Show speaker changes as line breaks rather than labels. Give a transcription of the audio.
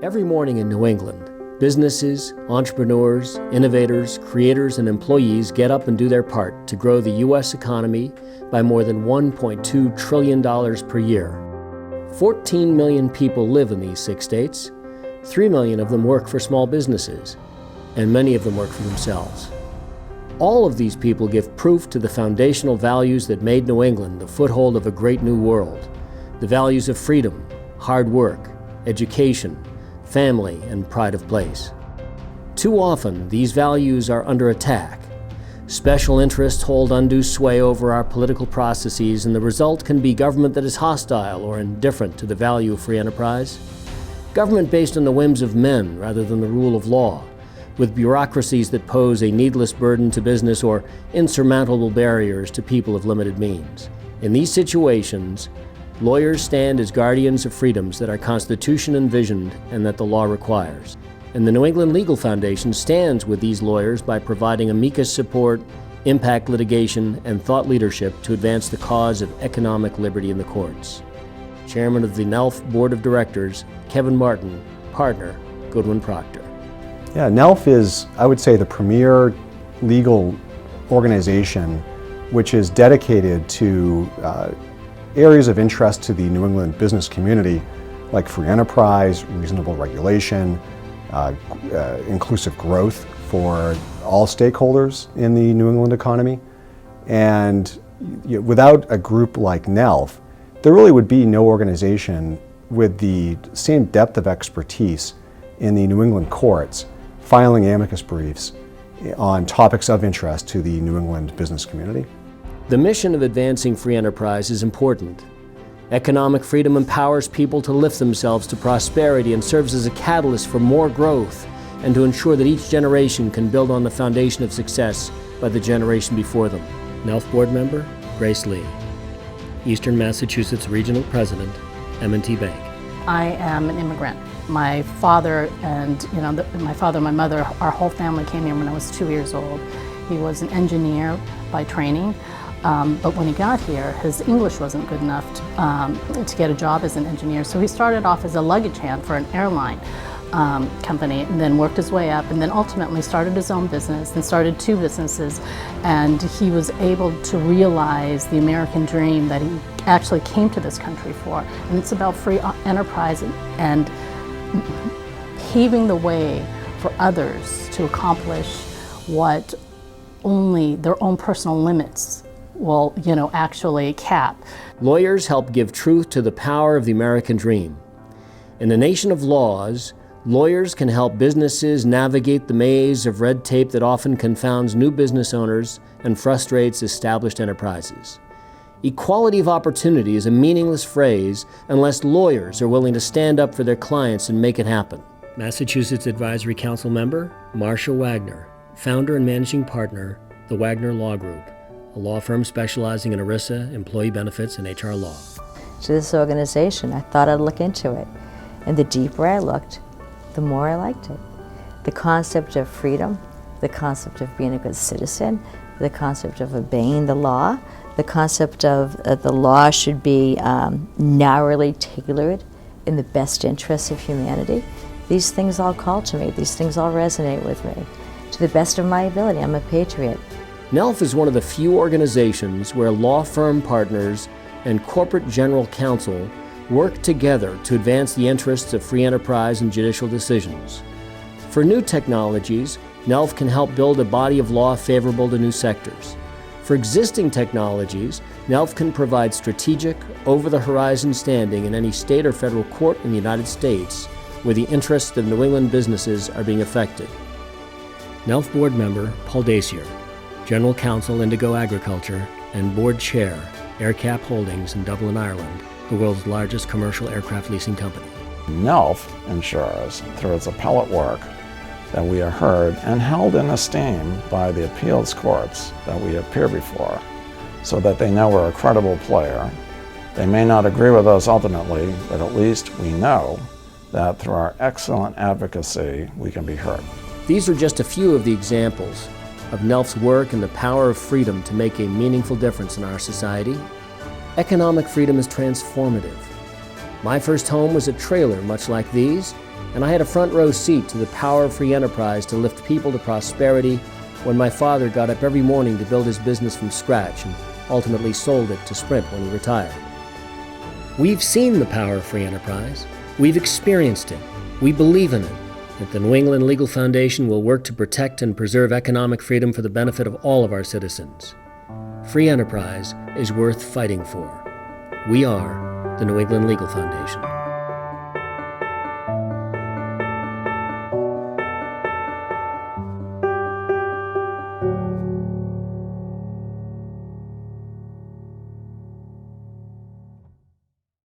Every morning in New England, businesses, entrepreneurs, innovators, creators, and employees get up and do their part to grow the U.S. economy by more than $1.2 trillion per year. 14 million people live in these 6 states. 3 million of them work for small businesses, and many of them work for themselves. All of these people give proof to the foundational values that made New England the foothold of a great new world. The values of freedom, hard work, education, family, and pride of place. Too often, these values are under attack. Special interests hold undue sway over our political processes, and the result can be government that is hostile or indifferent to the value of free enterprise. Government based on the whims of men rather than the rule of law, with bureaucracies that pose a needless burden to business or insurmountable barriers to people of limited means. In these situations, lawyers stand as guardians of freedoms that our Constitution envisioned and that the law requires. And the New England Legal Foundation stands with these lawyers by providing amicus support, impact litigation, and thought leadership to advance the cause of economic liberty in the courts. Chairman of the NELF Board of Directors, Kevin Martin, partner, Goodwin Procter.
Yeah, NELF is, I would say, the premier legal organization which is dedicated to areas of interest to the New England business community, like free enterprise, reasonable regulation, inclusive growth for all stakeholders in the New England economy. And without a group like NELF, there really would be no organization with the same depth of expertise in the New England courts filing amicus briefs on topics of interest to the New England business community.
The mission of advancing free enterprise is important. Economic freedom empowers people to lift themselves to prosperity and serves as a catalyst for more growth and to ensure that each generation can build on the foundation of success by the generation before them. NELF Board Member, Grace Lee. Eastern Massachusetts Regional President, M&T Bank.
I am an immigrant. My father and my mother, our whole family came here when I was 2 years old. He was an engineer by training. But when he got here, his English wasn't good enough to get a job as an engineer. So he started off as a luggage hand for an airline company, and then worked his way up, and then ultimately started his own business and started 2 businesses. And he was able to realize the American dream that he actually came to this country for. And it's about free enterprise and paving the way for others to accomplish what only their own personal limits will, actually cap.
Lawyers help give truth to the power of the American dream. In a nation of laws, lawyers can help businesses navigate the maze of red tape that often confounds new business owners and frustrates established enterprises. Equality of opportunity is a meaningless phrase unless lawyers are willing to stand up for their clients and make it happen. Massachusetts Advisory Council member, Marcia Wagner, founder and managing partner, the Wagner Law Group, a law firm specializing in ERISA, employee benefits, and HR law.
To this organization, I thought I'd look into it. And the deeper I looked, the more I liked it. The concept of freedom, the concept of being a good citizen, the concept of obeying the law, the concept of the law should be narrowly tailored in the best interests of humanity. These things all call to me. These things all resonate with me. To the best of my ability, I'm a patriot.
NELF is one of the few organizations where law firm partners and corporate general counsel work together to advance the interests of free enterprise and judicial decisions. For new technologies, NELF can help build a body of law favorable to new sectors. For existing technologies, NELF can provide strategic, over-the-horizon standing in any state or federal court in the United States where the interests of New England businesses are being affected. NELF Board Member Paul Dacier, General Counsel Indigo Agriculture, and Board Chair, AirCap Holdings in Dublin, Ireland, the world's largest commercial aircraft leasing company.
NELF ensures, through its appellate work, that we are heard and held in esteem by the appeals courts that we appear before, so that they know we're a credible player. They may not agree with us ultimately, but at least we know that through our excellent advocacy, we can be heard.
These are just a few of the examples of NELF's work and the power of freedom to make a meaningful difference in our society. Economic freedom is transformative. My first home was a trailer much like these, and I had a front row seat to the power of free enterprise to lift people to prosperity when my father got up every morning to build his business from scratch and ultimately sold it to Sprint when he retired. We've seen the power of free enterprise. We've experienced it. We believe in it. That the New England Legal Foundation will work to protect and preserve economic freedom for the benefit of all of our citizens. Free enterprise is worth fighting for. We are the New England Legal Foundation.